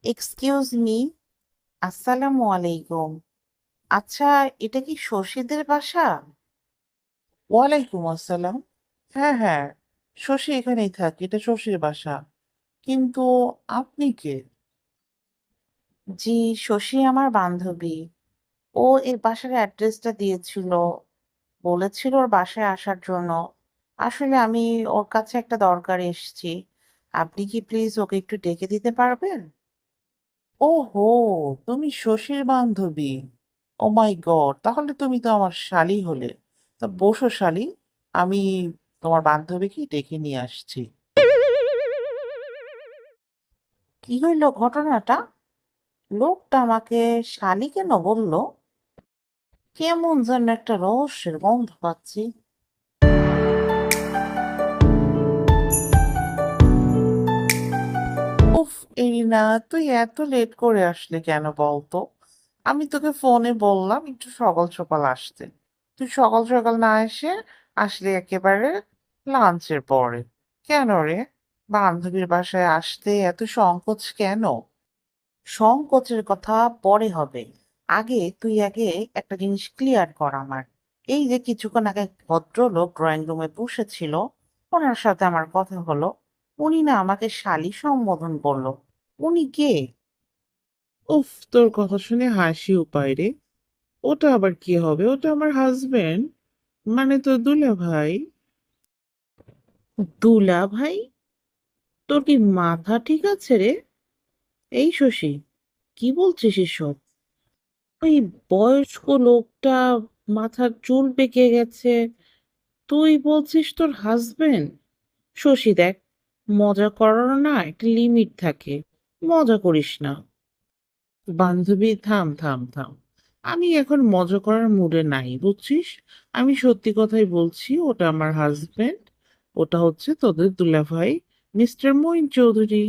Excuse me. আসসালামু আলাইকুম। আচ্ছা, এটা কি শশীদের বাসা? ওয়ালাইকুম আসসালাম। হ্যাঁ হ্যাঁ, শশী এখানেই থাকে, এটা শশীর বাসা। কিন্তু আপনি কে? জি, শশী আমার বান্ধবী। ও এর বাসার অ্যাড্রেসটা দিয়েছিল, বলেছিল ওর বাসায় আসার জন্য। আসলে আমি ওর কাছে একটা দরকারে এসেছি। আপনি কি প্লিজ ওকে একটু ডেকে দিতে পারবেন? ওহো, তুমি শশীর বান্ধবী। ও মাই গড, তাহলে তুমি তো আমার শালি হলে। তা বসো শালি, আমি তোমার বান্ধবীকে ডেকে নিয়ে আসছি। কি হইল ঘটনাটা? লোকটা আমাকে শালি কেন বললো? কেমন যেন একটা রহস্যের গন্ধ পাচ্ছি। উফ, এরিনা, তুই এত লেট করে আসলে কেন বলতো? আমি তোকে ফোনে বললাম একটু সকাল সকাল আসতে। তুই সকাল সকাল না এসে আসলে একেবারে লাঞ্চের পরে। কেন রে? বান্ধবীর বাসায় আসতে এত সংকোচ কেন? সংকোচের কথা পরে হবে। তুই আগে একটা জিনিস ক্লিয়ার কর আমার। এই যে কিছুক্ষণ আগে এক ভদ্রলোক ড্রয়িং রুমে বসেছিল, ওনার সাথে আমার কথা হলো। উনি না আমাকে শালি সম্বোধন করলো। উনি কে? উফ, তোর কথা শুনে হাসি পায় রে। ওটা আবার কি হবে? ওটা আমার হাজবেন্ড, মানে তোর দুলা ভাই। দুলা ভাই? তোর কি মাথা ঠিক আছে রে? এই শশী, কি বলছিস এসব? ওই বয়স্ক লোকটা, মাথার চুল পেকে গেছে, তুই বলছিস তোর হাজবেন্ড? শশী দেখ, মজা করার না একটা লিমিট থাকে। মজা করিস না। বান্ধবী, থাম থাম থাম। আমি এখন মজা করার মুডে নাই, বুঝছিস? আমি সত্যি কথাই বলছি, ওটা আমার হাজবেন্ড। ওটা হচ্ছে তোদের দুলাভাই, মিস্টার মঈন চৌধুরী।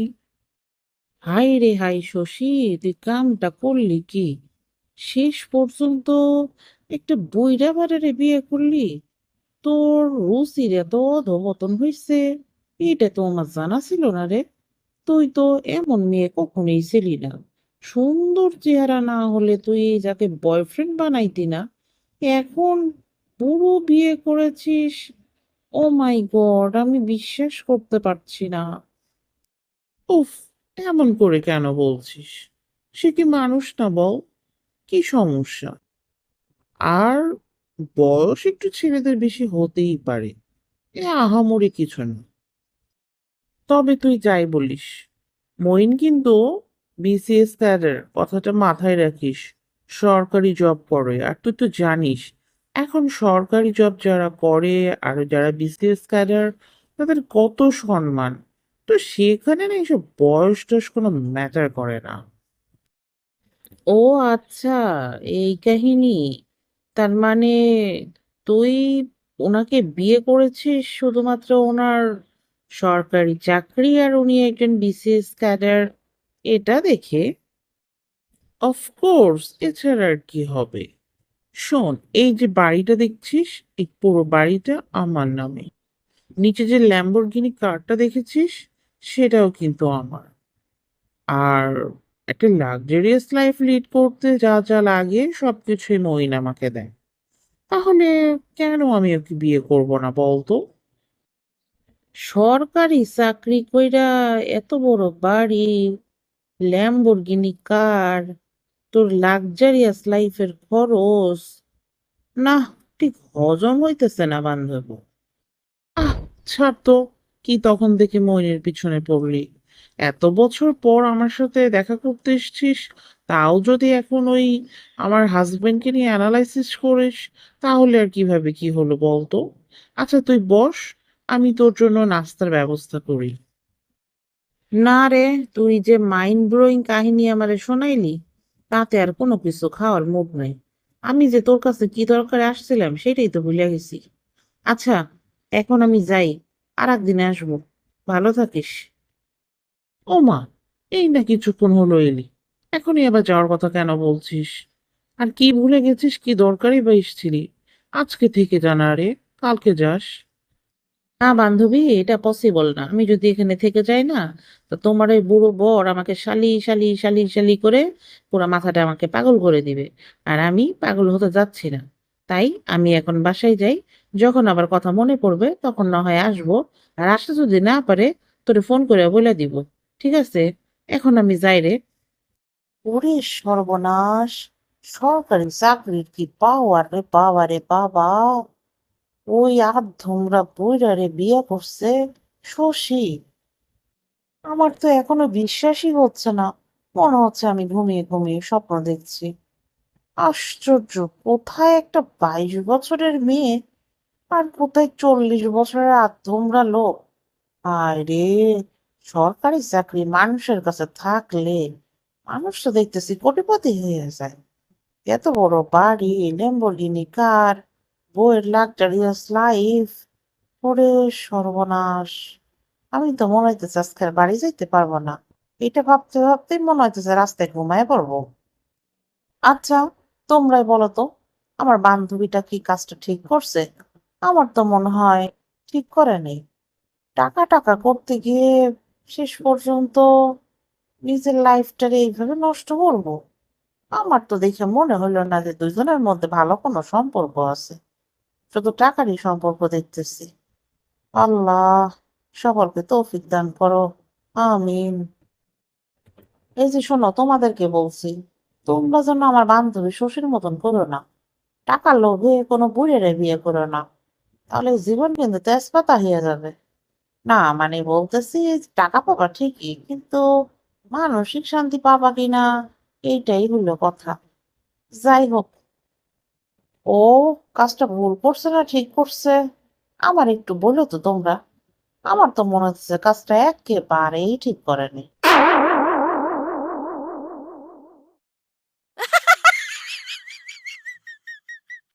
হাই রে হাই শশী, তুই কামটা করলি কি? শেষ পর্যন্ত একটা বুইড়া বাড়ারে বিয়ে করলি? তোর রুচির এত অধপতন হইছে, এটা তো আমার জানা ছিল না রে। তুই তো এমন মেয়ে কখনোই ছিলি না। সুন্দর চেহারা না হলে তুই যাকে বয়ফ্রেন্ড বানাইতি না, এখন পুরো বিয়ে করেছিস। ও মাই গড, আমি বিশ্বাস করতে পারছি না। উফ, এমন করে কেন বলছিস? সে কি মানুষ না বল? কি সমস্যা? আর বয়স একটু ছেলেদের বেশি হতেই পারে, এ আহামরি কিছু না। তবে তুই যাই বলিস, মইন কিন্তু বিসিএস ক্যাডার, কথাটা মাথায় রাখিস। সরকারি জব করে, আর তুই তো জানিস এখন সরকারি জব যারা করে আর যারা বিসিএস ক্যাডার, তাদের কত সম্মান। তো সেখানে না এইসব বয়স টয়স কোনো ম্যাটার করে না। ও আচ্ছা, এই কাহিনী। তার মানে তুই ওনাকে বিয়ে করেছিস শুধুমাত্র ওনার সরকারি চাকরি আর উনি একজন বিসিএস ক্যাডার, এটা দেখে? অফকোর্স, এছাড়া আর কি হবে। শোন, এই যে বাড়িটা দেখছিস, এই পুরো বাড়িটা আমার নামে। নিচে যে ল্যাম্বরগিনি কারটা দেখেছিস, সেটাও কিন্তু আমার। আর একটা লাক্সারিয়াস লাইফ লিড করতে যা যা লাগে সবকিছুই মইন আমাকে দেয়। তাহলে কেন আমি ওকে বিয়ে করব না বলতো? সরকারি চাকরি কইরা এত বড় বাড়ি, ল্যাম্বরগিনি কার, তোর লাক্সারিয়াস লাইফের খরচ, না, ঠিক হজম হইতেছে না বান্ধব। আহ, ছাড় তো। কি তখন দেখে মইনের পিছনে পড়লি? এত বছর পর আমার সাথে দেখা করতে এসছিস, তাও যদি এখন ওই আমার হাজবেন্ডকে নিয়ে অ্যানালাইসিস করিস, তাহলে আর কিভাবে কি হলো বলতো? আচ্ছা তুই বস, আমি তোর জন্য নাস্তার ব্যবস্থা করি। না রে, তুই যে মাইন্ড ব্লোয়িং কাহিনী আমারে শোনাইলি, তাতে আর কোনো কিছু খাওয়ার মুড নাই। আমি যে তোর কাছে কি দরকারে আসছিলাম সেটাই তো ভুলে গেছি। আচ্ছা, এখন আমি যাই, আর একদিনে আসবো। ভালো থাকিস। ও মা, এই না কিছুক্ষণ হলো এলি, এখনই আবার যাওয়ার কথা কেন বলছিস? আর কি ভুলে গেছিস? কি দরকারই বা এসেছিলি? আজকে থেকে জানা রে, কালকে যাস। না বান্ধবী, এটা পসিবল না। আমি যদি এখানে থেকে যাই না, তো তোমার ওই বুড়ো বর আমাকে শালি শালি শালি শালি করে পুরো মাথাটা আমাকে পাগল করে দিবে। আর আমি পাগল হতে যাচ্ছি না। তাই আমি এখন বাসায় যাই। যখন আবার কথা মনে পড়বে তখন না হয় আসবো। আর আসতে যদি না পারে, তোরে ফোন করে বলে দিব। ঠিক আছে? এখন আমি যাই রে। ওরে সর্বনাশ! সরকারি চাকরির কি পাওয়ার রে বাবা রে বাবা! ওই আধমরা বুইড়ারে বিয়ে করছে শশী। আমার তো এখনো বিশ্বাসই হচ্ছে না। মনে হচ্ছে আমি ঘুমিয়ে ঘুমিয়ে স্বপ্ন দেখছি। আশ্চর্য! কোথায় একটা 22 বছরের মেয়ে আর কোথায় 40 বছরের আধমরা লোক! হায় রে! সরকারি চাকরি মানুষের কাছে থাকলে মানুষ তো দেখতেছি কোটিপতি হয়ে যায়। এত বড় বাড়ি, ল্যাম্বরগিনি কার, বউয়ের লাক্সারিয়াস লাইফ। ওরে সর্বনাশ! আমি তো মনে হইতেছে আজকে আর বাড়ি যাইতে পারবো না। এটা ভাবতে ভাবতেই মনে হইতেছে রাস্তায় ঘুমায় পড়বো। আচ্ছা, তোমরাই বলো তো, আমার বান্ধবীটা কি কাজটা ঠিক করছে? আমার তো মনে হয় ঠিক করেনি। টাকা টাকা করতে গিয়ে শেষ পর্যন্ত নিজের লাইফটারে এইভাবে নষ্ট করবো। আমার তো দেখে মনে হলো না যে দুজনের মধ্যে ভালো কোনো সম্পর্ক আছে। শুধু টাকারই সম্পর্ক দেখতেছি। আল্লাহ, সকলকে তৌফিক দান করো। আমিন। এই যে শোনো, তোমাদেরকে বলছি, তোমরা যেন আমার বান্ধবী শশীর মতন করো না। টাকার লোভে কোনো বুড়েরে বিয়ে করো না। তাহলে জীবন কিন্তু তেজপাতা হয়ে যাবে। না মানে বলতেছি, টাকা পাবা ঠিকই, কিন্তু মানসিক শান্তি পাবা কিনা এইটাই হলো কথা। যাই হোক, ও কাজটা ভুল করছে না ঠিক করছে, আমার একটু বলো তো তোমরা। আমার তো মনে হচ্ছে কাজটা একেবারেই ঠিক করেনি।